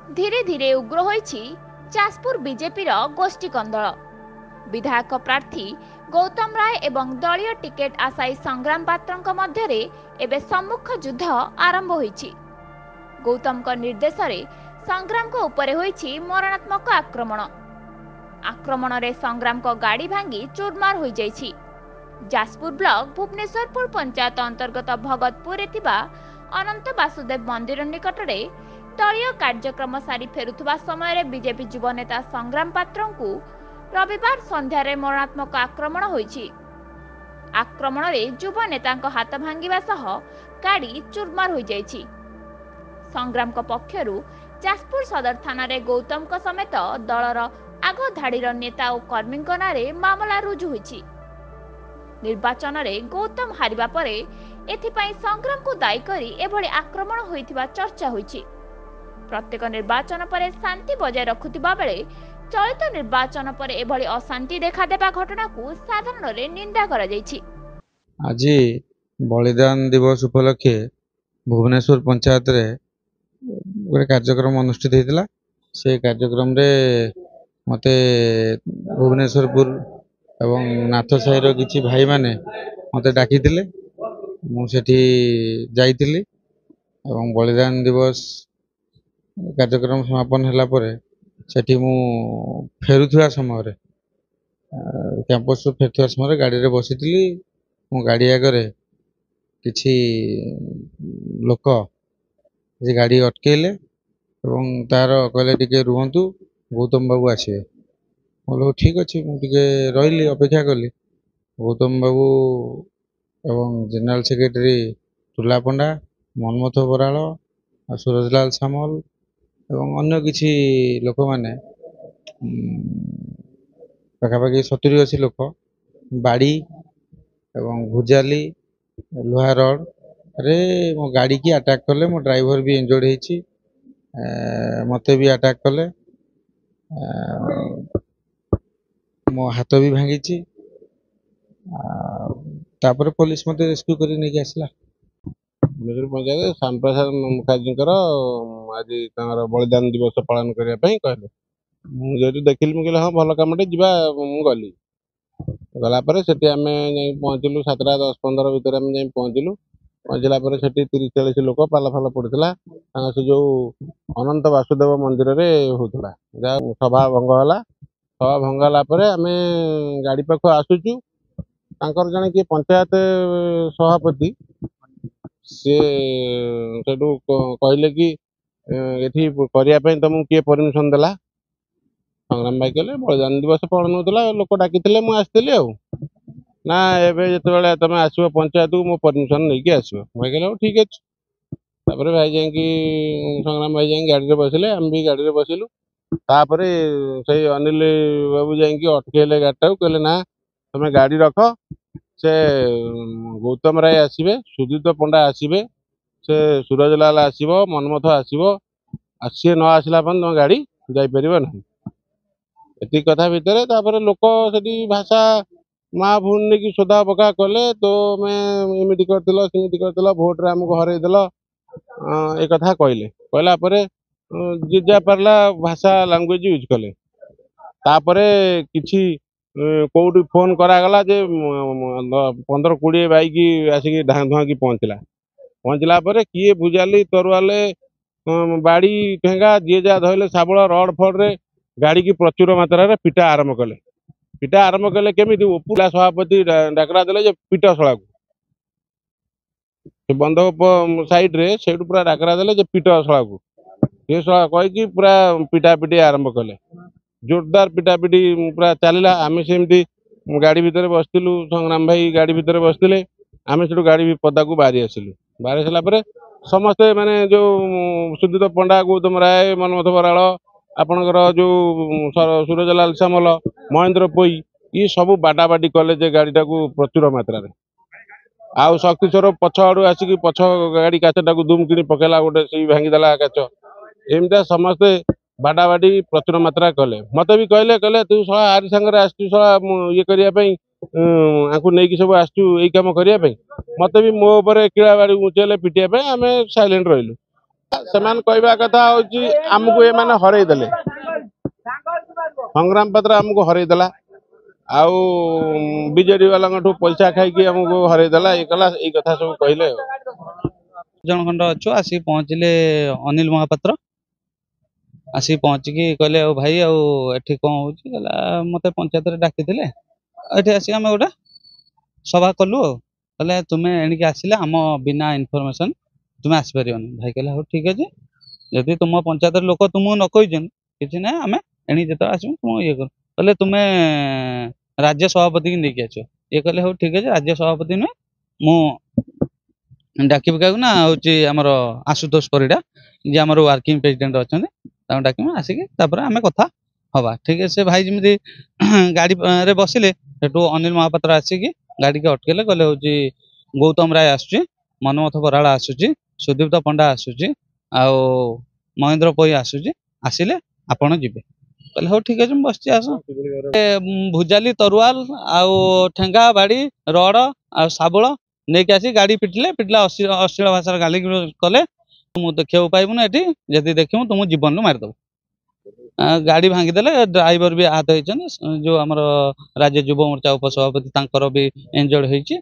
धीरे धीरे उग्र होइछि जाजपुर बीजेपी गोष्ठी कंदल। विधायक प्रार्थी गौतम राय एवं दलीय टिकेट आशायी संग्राम पात्र मध्य एवं सम्मुख युद्ध आरंभ होइछि। गौतम निर्देश संग्राम को उपरे होइछि मरणात्मक आक्रमण। आक्रमण रे संग्राम को गाड़ी भांगी चूरमार हो जाइछि। जाजपुर ब्लॉक भुवनेश्वरपुर पंचायत अंतर्गत भगतपुर अनंत वासुदेव मंदिर निकटरे दलीय कार्यक्रम सारी फेरुवा समय बीजेपी युव नेता संग्राम पात्र को रविवार संध्यारे मरणात्मक आक्रमण होइछि। आक्रमण रे युव नेता हाथ भांगिबा सह गाड़ी चूरमार हो जाइछि। संग्राम पक्षरु जाजपुर सदर थाना रे गौतम समेत दलर आग धाड़ीर नेता और कर्मी नारे मामला रुजु होइछि। निर्वाचन रे गौतम हारिबा परे एथिपाई संग्राम को दायी करी एभली आक्रमण होइथिबा चर्चा होइछि। प्रत्येक निर्वाचन पर शांति बजाय रखुथिबा बेले चलित निर्वाचन पर एभली अशांति देखा देबा घटना को साधारण रे निंदा करा जाइछि। आज बलिदान दिवस उपलक्षे भुवनेश्वर पंचायत रे गोटे कार्यक्रम अनुष्ठित होता। से कार्यक्रम रे मते भुवनेश्वरपुर एवं नाथ साहिर किछि भाई माने मते डाकी मुझे जाइली एवं बलिदान दिवस कार्यक्रम समापन होला परे सेठी मु फेरुथुआ समय कैंपस फेरुथुआ समय गाड़ी रे बसिथिली। मो गाड़ी आगे किछि लोक जे गाड़ी अटकेले एवं तार कहले टिके रुहंतु गौतम बाबू आसवे। बोलो ठीक अच्छे मुझे रही अपेक्षा कली। गौतम बाबू एवं जनरल सेक्रेटरी तुला पंडा मनमथ बराल सूरजलाल सामल एवं अन्य किछि लोक माने पाखापाखि 70-80 लोक बाड़ी एवं भुजाली लोहा रड रे मो गाड़ी की अटैक कले। मो ड्राइवर भी इंजर्ड होइछि, मते भी अटैक कले, मो हाथ भी भांगी। तापर पुलिस मते रेस्क्यू करी नहीं आसला। मेजर पंचायत श्याम प्रसाद मुखर्जी आज बलिदान दिवस पालन करने कहले। मुझे देखिली मुझे हाँ भल कमटे जा गली गलापर से आम पहुँचलु 7:10-15 भितर आम जा पहुँचलु। पहुँचला 30-40 लोक पाला फाल पड़ता से जो अनंत वासुदेव मंदिर रे होता सभा भंग है। सभा भंगाला आम गाड़ी पाख आसुचु जड़े किए पंचायत सभापति सी कहले कि ये करने तुमको किए परमिशन देला। संग्राम भाई कहले बलिदान दिवस पालन होता लोक डाकी मुझे ना एवं जो तुम आसो पंचायत को मो परमिशन नहीं आसो। भाई कहले ठीक अच्छे। भाई जा संग्राम भाई जा गाड़ी में बसिले आम भी गाड़ी में बसिलु। तापर से अनिल बाबू जा अटकेले गाड़ी को कहले ना तुम गाड़ी रख से गौतम राय आसवे, सुजीत पंडा आसवे, से सूरजलाल आसव, मनमथ आसव, सी न आसला तुम गाड़ी जापर ना ये कथा भितर। तापर लोक से भाषा माँ भून नहीं सोधा पका कले तो मैं एमती कर भोट्रे आमको हरईदेल एक कथा कहले। कहला जी जा पार्ला भाषा लांगुएज यूज कले। तापर किछि कौटी फोन करागला जे 15-20 बाइक आसिक धुआ की पहुँचला किए भुजाली तरुआले बाड़ी ठेंगा जी जा धरले शाबल रड फड्रे गाड़ी की प्रचुर मात्रा रे पिटा आरंभ कले। पिटा आरंभ कले केमी उपला सभापति डाकरा देले पिट शला को बंधक साइड रे से पूरा डाकरा देले पिट शला को ये शला कहीकि पूरा पिटा पिटी आरंभ कले। जोरदार पिटा पिटी पूरा चलला। आम सेमती गाड़ी भितर बसलु, संग्राम भाई गाड़ी भितर बसते आम से गाड़ी भी पदा को बाहरी आसलु। बाहरी आसला समस्ते माने जो सुदीत पंडा, गौतम राय, मनमथ बराल, आपणकर जो सूरजलाल सामल, महेंद्र पोई ये सब बाडाबाडी कले जे गाड़ी को प्रचुर मात्रा आउ शक्ति स्वरूप पछ आड़ू आसिक पछ गाड़ी काचटा को दुम कि पकेला गोटे से भांगीदेला काच। एमती समस्ते बाडाबाडी प्रचुर मात्रा कले। मत भी कहले तू शला आरी सांगे आसचु शला ये करने नहीं सब आसचु यही कम करने मत भी मो ऊपर किड़ा बाड़ी उचेले पिटिया आम साइलेंट रही। ସେମାନେ କହିବା କଥା ହଉଛି ଆମକୁ ଏମାନେ ହରେଇ ଦେଲେ, ସଂଗ୍ରାମ ପାତ୍ର ଆମକୁ ହରେଇ ଦେଲା, ଆଉ ବିଜେଡି ବାଲାଙ୍କଠୁ ପଇସା ଖାଇକି ଆମକୁ ହରେଇ ଦେଲା, ଇଏ କଲା, ଏଇ କଥା ସବୁ କହିଲେ। ଜଣ ଖଣ୍ଡ ଅଛୁ ଆସିକି ପହଞ୍ଚିଲେ ଅନିଲ ମହାପାତ୍ର ଆସିକି ପହଞ୍ଚିକି କହିଲେ ଆଉ ଭାଇ ଆଉ ଏଠି କଣ ହଉଛି, କହିଲା ମତେ ପଞ୍ଚାୟତରେ ଡାକିଥିଲେ, ଏଠି ଆସିକି ଆମେ ଗୋଟେ ସଭା କଲୁ, ଆଉ କହିଲେ ତୁମେ ଏଣିକି ଆସିଲେ ଆମ ବିନା ଇନଫର୍ମେସନ ତୁମେ ଆସିପାରିବନି। ଭାଇ କହିଲେ ହଉ ଠିକ ଅଛି, ଯଦି ତୁମ ପଞ୍ଚାୟତର ଲୋକ ତୁମକୁ ନ କହିଛନ୍ତି କିଛି ନାହିଁ, ଆମେ ଏଣିକି ଯେତେବେଳେ ଆସିବୁ ତୁମ ଇଏ କରୁ। କହିଲେ ତୁମେ ରାଜ୍ୟ ସଭାପତିକି ନେଇକି ଆସିବ। ଇଏ କହିଲେ ହଉ ଠିକ ଅଛି, ରାଜ୍ୟ ସଭାପତି ନୁହେଁ, ମୁଁ ଡାକିବି କାହାକୁ ନା ହଉଛି ଆମର ଆଶୁତୋଷ ପରିଡ଼ା, ଯିଏ ଆମର ୱାର୍କିଂ ପ୍ରେସିଡେଣ୍ଟ ଅଛନ୍ତି, ତାଙ୍କୁ ଡାକିବି, ଆସିକି ତାପରେ ଆମେ କଥା ହବା। ଠିକ ଅଛି, ସେ ଭାଇ ଯେମିତି ଗାଡ଼ିରେ ବସିଲେ, ସେଠୁ ଅନିଲ ମହାପାତ୍ର ଆସିକି ଗାଡ଼ିକି ଅଟକେଇଲେ, କହିଲେ ହଉଛି ଗୌତମ ରାୟ ଆସୁଛି, ମନମଥ ବରାଳ ଆସୁଛି, ସୁଦୀପ୍ତ ପଣ୍ଡା ଆସୁଛି, ଆଉ ମହେନ୍ଦ୍ର ପଇ ଆସୁଛି, ଆସିଲେ ଆପଣ ଯିବେ। କହିଲେ ହଉ ଠିକ ଅଛି, ମୁଁ ବସିଛି, ଆସ। ଭୁଜାଲି ତରୁଆଲ ଆଉ ଠେଙ୍ଗା ବାଡ଼ି ରଡ଼ ଆଉ ଶାବଳ ନେଇକି ଆସି ଗାଡ଼ି ପିଟିଲେ, ଅଶ୍ଳୀଳ ଭାଷାରେ ଗାଳି କଲେ, ମୁଁ ଦେଖିବାକୁ ପାଇବୁନି ଏଠି, ଯଦି ଦେଖିବୁ ତୁମ ଜୀବନରୁ ମାରିଦେବୁ। ଗାଡ଼ି ଭାଙ୍ଗିଦେଲେ, ଡ୍ରାଇଭର ବି ଆହତ ହେଇଛନ୍ତି, ଯୋଉ ଆମର ରାଜ୍ୟ ଯୁବ ମୋର୍ଚ୍ଚା ଉପସଭାପତି ତାଙ୍କର ବି ଇଞ୍ଜର୍ଡ ହେଇଛି।